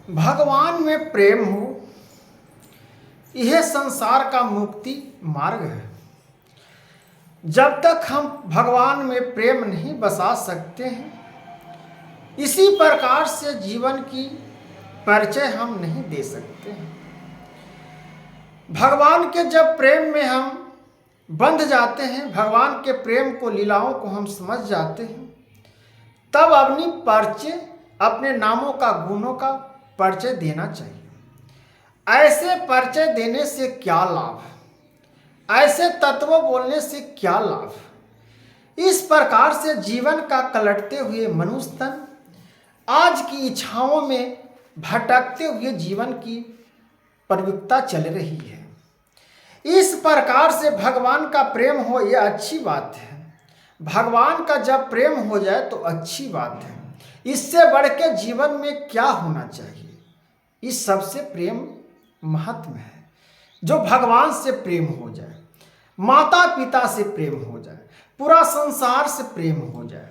भगवान में प्रेम हो, यह संसार का मुक्ति मार्ग है। जब तक हम भगवान में प्रेम नहीं बसा सकते हैं, इसी प्रकार से जीवन की परिचय हम नहीं दे सकते हैं। भगवान के जब प्रेम में हम बंध जाते हैं, भगवान के प्रेम को, लीलाओं को हम समझ जाते हैं, तब अपनी परिचय, अपने नामों का, गुणों का परिचय देना चाहिए। ऐसे परिचय देने से क्या लाभ, ऐसे तत्व बोलने से क्या लाभ। इस प्रकार से जीवन का कलटते हुए मनुष्य तन आज की इच्छाओं में भटकते हुए जीवन की प्रवृत्ति चल रही है। इस प्रकार से भगवान का प्रेम हो, यह अच्छी बात है। भगवान का जब प्रेम हो जाए तो अच्छी बात है। इससे बढ़ के जीवन में क्या होना चाहिए। इस सबसे प्रेम महत्व है। जो भगवान से प्रेम हो जाए, माता पिता से प्रेम हो जाए, पूरा संसार से प्रेम हो जाए,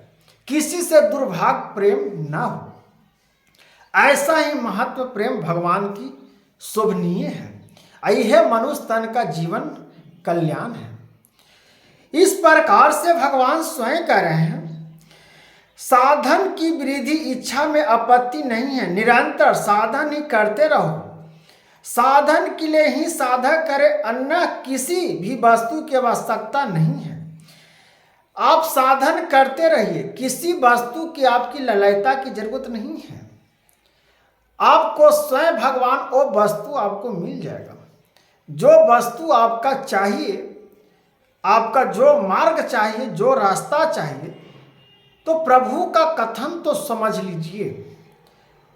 किसी से दुर्भाग्य प्रेम ना हो, ऐसा ही महत्व प्रेम भगवान की शोभनीय है। यह मनुष्य तन का जीवन कल्याण है। इस प्रकार से भगवान स्वयं कह रहे हैं, साधन की वृद्धि इच्छा में आपत्ति नहीं है, निरंतर साधन ही करते रहो। साधन के लिए ही साधक करे, अन्य किसी भी वस्तु की आवश्यकता नहीं है। आप साधन करते रहिए, किसी वस्तु की आपकी ललायता की जरूरत नहीं है। आपको स्वयं भगवान वो वस्तु आपको मिल जाएगा। जो वस्तु आपका चाहिए, आपका जो मार्ग चाहिए, जो रास्ता चाहिए, तो प्रभु का कथन तो समझ लीजिए,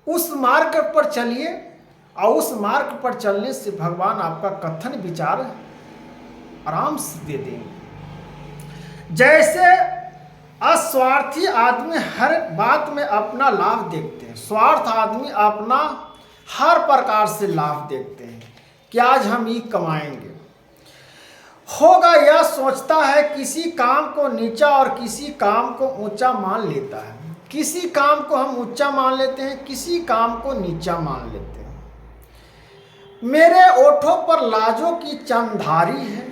उस मार्ग पर चलिए, और उस मार्ग पर चलने से भगवान आपका कथन विचार आराम से दे देंगे। जैसे अस्वार्थी आदमी हर बात में अपना लाभ देखते हैं, स्वार्थ आदमी अपना हर प्रकार से लाभ देखते हैं कि आज हम ये कमाएंगे, होगा यह सोचता है। किसी काम को नीचा और किसी काम को ऊंचा मान लेता है। किसी काम को हम ऊंचा मान लेते हैं, किसी काम को नीचा मान लेते हैं। मेरे ओठों पर लाजों की चंधारी है।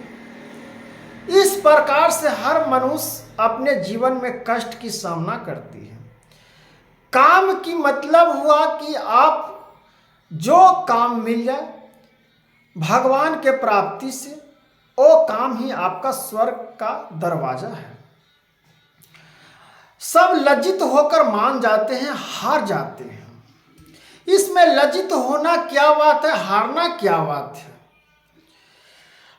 इस प्रकार से हर मनुष्य अपने जीवन में कष्ट की सामना करती है। काम की मतलब हुआ कि आप जो काम मिल जाए भगवान के प्राप्ति से, वो काम ही आपका स्वर्ग का दरवाजा है। सब लज्जित होकर मान जाते हैं, हार जाते हैं। इसमें लज्जित होना क्या बात है, हारना क्या बात है।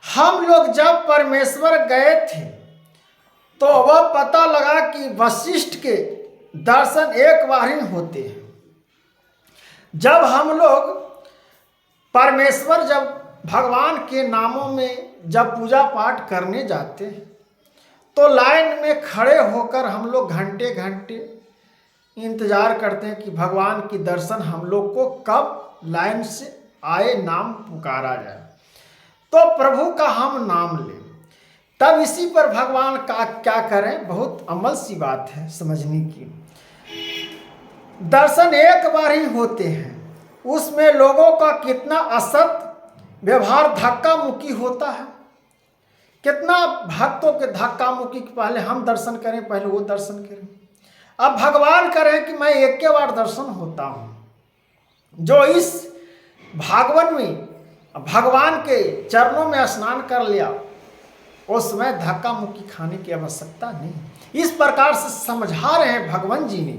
हम लोग जब परमेश्वर गए थे तो वह पता लगा कि वशिष्ठ के दर्शन एक बार ही होते हैं। जब हम लोग परमेश्वर, जब भगवान के नामों में जब पूजा पाठ करने जाते हैं तो लाइन में खड़े होकर हम लोग घंटे घंटे इंतजार करते हैं कि भगवान की दर्शन हम लोग को कब लाइन से आए, नाम पुकारा जाए तो प्रभु का हम नाम लें। तब इसी पर भगवान का क्या करें, बहुत अमल सी बात है समझने की। दर्शन एक बार ही होते हैं, उसमें लोगों का कितना असत व्यवहार, धक्का मुक्की होता है। कितना भक्तों के धक्का मुक्की के पहले हम दर्शन करें, पहले वो दर्शन करें। अब भगवान करें कि मैं एक के बार दर्शन होता हूँ। जो इस भागवन में भगवान के चरणों में स्नान कर लिया, उस समय धक्का मुक्की खाने की आवश्यकता नहीं। इस प्रकार से समझा रहे हैं भगवान जी ने।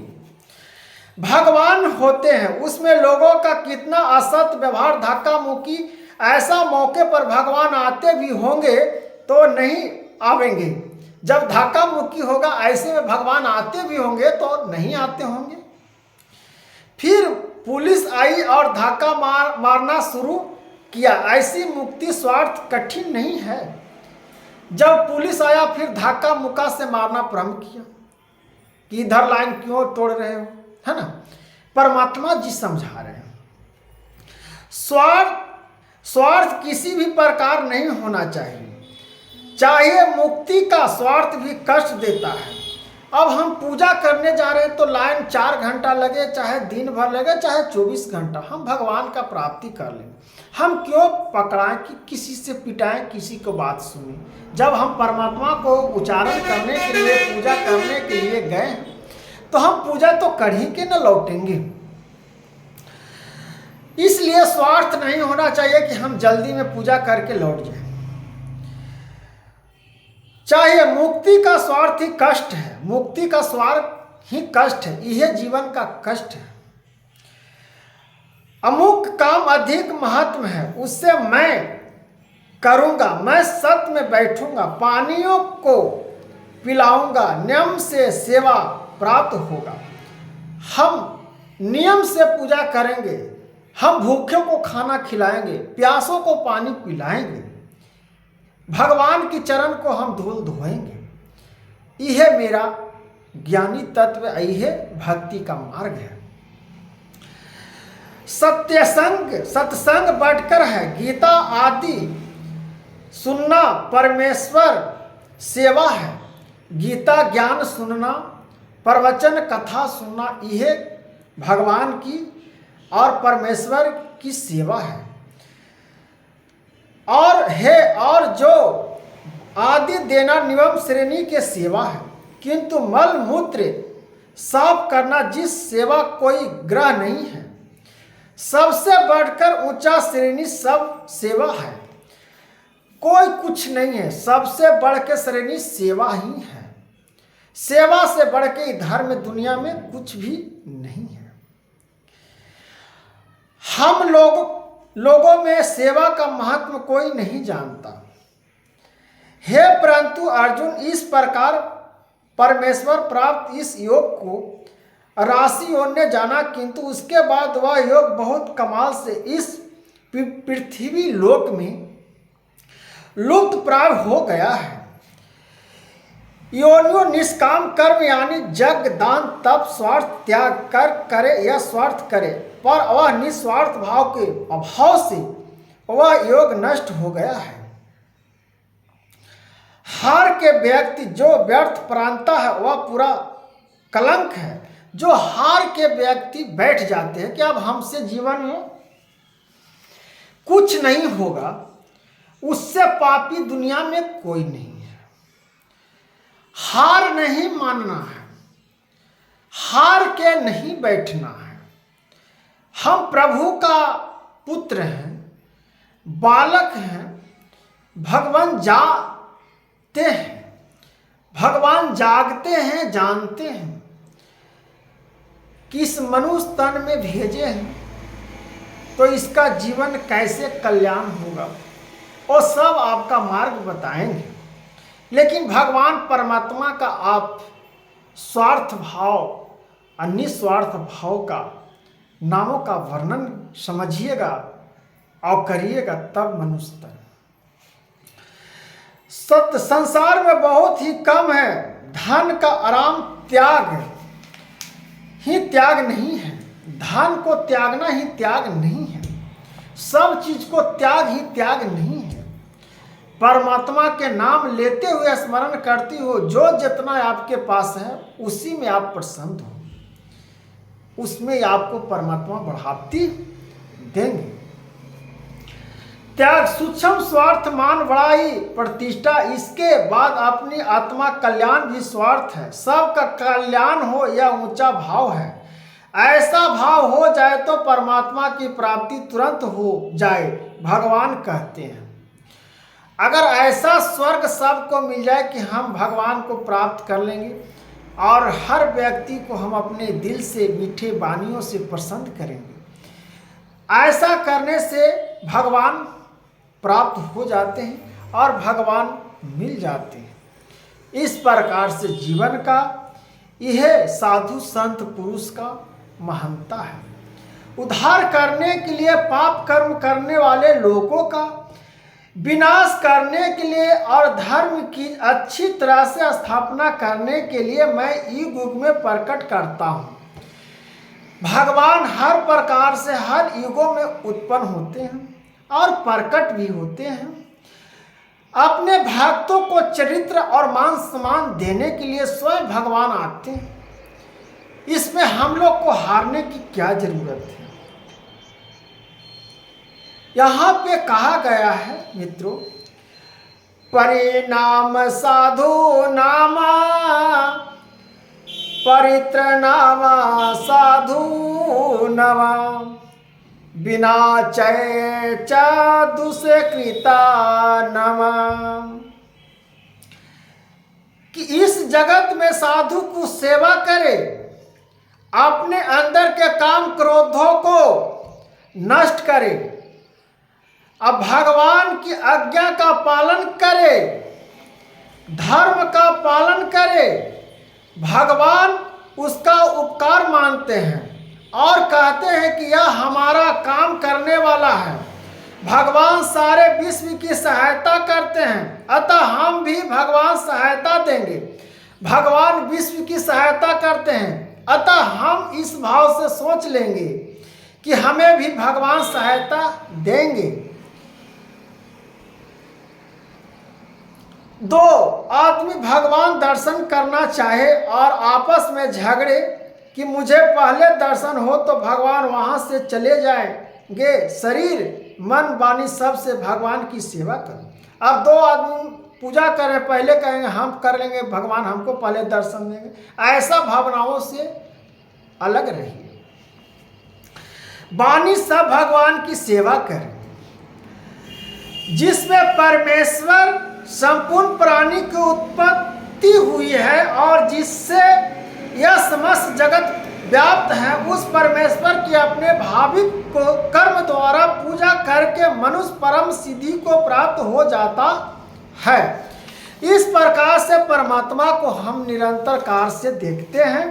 भगवान होते हैं, उसमें लोगों का कितना असत व्यवहार, धक्का मुक्की, ऐसा मौके पर भगवान आते भी होंगे तो नहीं आवेंगे। जब धक्का मुक्की होगा ऐसे में भगवान आते भी होंगे तो नहीं आते होंगे। फिर पुलिस आई और धक्का मारना शुरू किया। ऐसी मुक्ति स्वार्थ कठिन नहीं है। जब पुलिस आया फिर धक्का मुक्का से मारना प्रारंभ किया कि इधर लाइन क्यों तोड़ रहे हो, है ना। परमात्मा जी समझा रहे हैं, स्वार्थ किसी भी प्रकार नहीं होना चाहिए। चाहे मुक्ति का स्वार्थ भी कष्ट देता है, अब हम पूजा करने जा रहे हैं तो लाइन 4 घंटा लगे, चाहे दिन भर लगे, चाहे 24 घंटा, हम भगवान का प्राप्ति कर लें। हम क्यों पकड़ाएं कि किसी से पिटाएं, किसी को बात सुने। जब हम परमात्मा को उच्चारण करने के लिए, पूजा करने के लिए गए हैं तो हम पूजा तो कर ही के न लौटेंगे। इसलिए स्वार्थ नहीं होना चाहिए कि हम जल्दी में पूजा करके लौट जाएं। चाहिए मुक्ति का स्वार्थ ही कष्ट है, मुक्ति का स्वार्थ ही कष्ट है, यह जीवन का कष्ट है। अमुक काम अधिक महत्व है, उससे मैं करूंगा, मैं सत्य में बैठूंगा, पानियों को पिलाऊंगा, नियम से सेवा प्राप्त होगा। हम नियम से पूजा करेंगे, हम भूखे को खाना खिलाएंगे, प्यासों को पानी पिलाएंगे, भगवान की चरण को हम धूल धोएंगे। यह मेरा ज्ञानी तत्व, यह भक्ति का मार्ग है। सत्संग बढ़कर है, गीता आदि सुनना परमेश्वर सेवा है। गीता ज्ञान सुनना, प्रवचन कथा सुनना, यह भगवान की और परमेश्वर की सेवा है। और जो आदि देना नियम श्रेणी के सेवा है, किंतु मल मूत्र साफ करना जिस सेवा कोई ग्रह नहीं है, सबसे बढ़कर ऊंचा श्रेणी सब सेवा है। कोई कुछ नहीं है, सबसे बढ़ के श्रेणी सेवा ही है। सेवा से बढ़ के इधर में दुनिया में कुछ भी नहीं है। हम लोगों में सेवा का महत्व कोई नहीं जानता है, परंतु अर्जुन इस प्रकार परमेश्वर प्राप्त इस योग को राशि ने जाना, किंतु उसके बाद वह योग बहुत कमाल से इस पृथ्वी लोक में लुप्त प्राय हो गया है। योनियों निष्काम कर्म यानी जग दान तप स्वार्थ त्याग कर करे या स्वार्थ करे, पर वह निस्वार्थ भाव के अभाव से वह योग नष्ट हो गया है। हार के व्यक्ति जो व्यर्थ प्रांता है वह पूरा कलंक है। जो हार के व्यक्ति बैठ जाते हैं कि अब हमसे जीवन में कुछ नहीं होगा, उससे पापी दुनिया में कोई नहीं है। हार नहीं मानना है, हार के नहीं बैठना है। हम प्रभु का पुत्र हैं, बालक हैं, भगवान जागते हैं, भगवान जागते हैं, जानते हैं कि इस मनुष्य तन में भेजे हैं तो इसका जीवन कैसे कल्याण होगा, और सब आपका मार्ग बताएंगे। लेकिन भगवान परमात्मा का आप स्वार्थ भाव और निस्वार्थ भाव का नामों का वर्णन समझिएगा और करिएगा, तब मनुष्य तन। सत्य संसार में बहुत ही कम है, धन का आराम त्याग ही त्याग नहीं है, धन को त्यागना ही त्याग नहीं है, सब चीज को त्याग ही त्याग नहीं है। परमात्मा के नाम लेते हुए स्मरण करती हो, जो जितना आपके पास है उसी में आप प्रसन्न हो, उसमें आपको परमात्मा बढ़ाती देंगे। त्याग सूक्ष्म स्वार्थ मान बड़ाई प्रतिष्ठा, इसके बाद अपनी आत्मा कल्याण भी स्वार्थ है। सबका कल्याण हो यह ऊंचा भाव है। ऐसा भाव हो जाए तो परमात्मा की प्राप्ति तुरंत हो जाए, भगवान कहते हैं। अगर ऐसा स्वर्ग सबको मिल जाए कि हम भगवान को प्राप्त कर लेंगे और हर व्यक्ति को हम अपने दिल से मीठे वाणियों से प्रसन्न करेंगे, ऐसा करने से भगवान प्राप्त हो जाते हैं और भगवान मिल जाते हैं। इस प्रकार से जीवन का यह साधु संत पुरुष का महानता है। उद्धार करने के लिए, पाप कर्म करने वाले लोगों का विनाश करने के लिए और धर्म की अच्छी तरह से स्थापना करने के लिए मैं युग में प्रकट करता हूँ। भगवान हर प्रकार से हर युगों में उत्पन्न होते हैं और प्रकट भी होते हैं। अपने भक्तों को चरित्र और मान सम्मान देने के लिए स्वयं भगवान आते हैं। इसमें हम लोग को हारने की क्या जरूरत है। यहाँ पे कहा गया है मित्रों, परिणाम साधु नामा परित्र नामा साधु नवा बिना चय दुसे कृता नमा। कि इस जगत में साधु को सेवा करे, अपने अंदर के काम क्रोधों को नष्ट करे, अब भगवान की आज्ञा का पालन करे, धर्म का पालन करे, भगवान उसका उपकार मानते हैं और कहते हैं कि यह हमारा काम करने वाला है। भगवान सारे विश्व की सहायता करते हैं, अतः हम भी भगवान सहायता देंगे। भगवान विश्व की सहायता करते हैं, अतः हम इस भाव से सोच लेंगे कि हमें भी भगवान सहायता देंगे। दो आदमी भगवान दर्शन करना चाहे और आपस में झगड़े कि मुझे पहले दर्शन हो तो भगवान वहां से चले जाएंगे, शरीर मन वाणी सब से भगवान की सेवा करो। अब दो आदमी पूजा करें, पहले कहेंगे हम कर लेंगे, भगवान हमको पहले दर्शन देंगे, ऐसा भावनाओं से अलग रहिए। वाणी सब भगवान की सेवा करें, जिसमें परमेश्वर संपूर्ण प्राणी की उत्पत्ति हुई है और जिससे यह समस्त जगत व्याप्त है, उस परमेश्वर की अपने भाविक को कर्म द्वारा पूजा करके मनुष्य परम सिद्धि को प्राप्त हो जाता है। इस प्रकार से परमात्मा को हम निरंतर काल से देखते हैं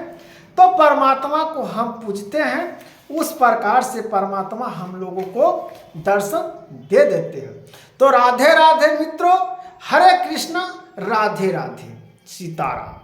तो परमात्मा को हम पूजते हैं, उस प्रकार से परमात्मा हम लोगों को दर्शन दे देते हैं। तो राधे राधे मित्रों, हरे कृष्णा, राधे राधे, सीताराम।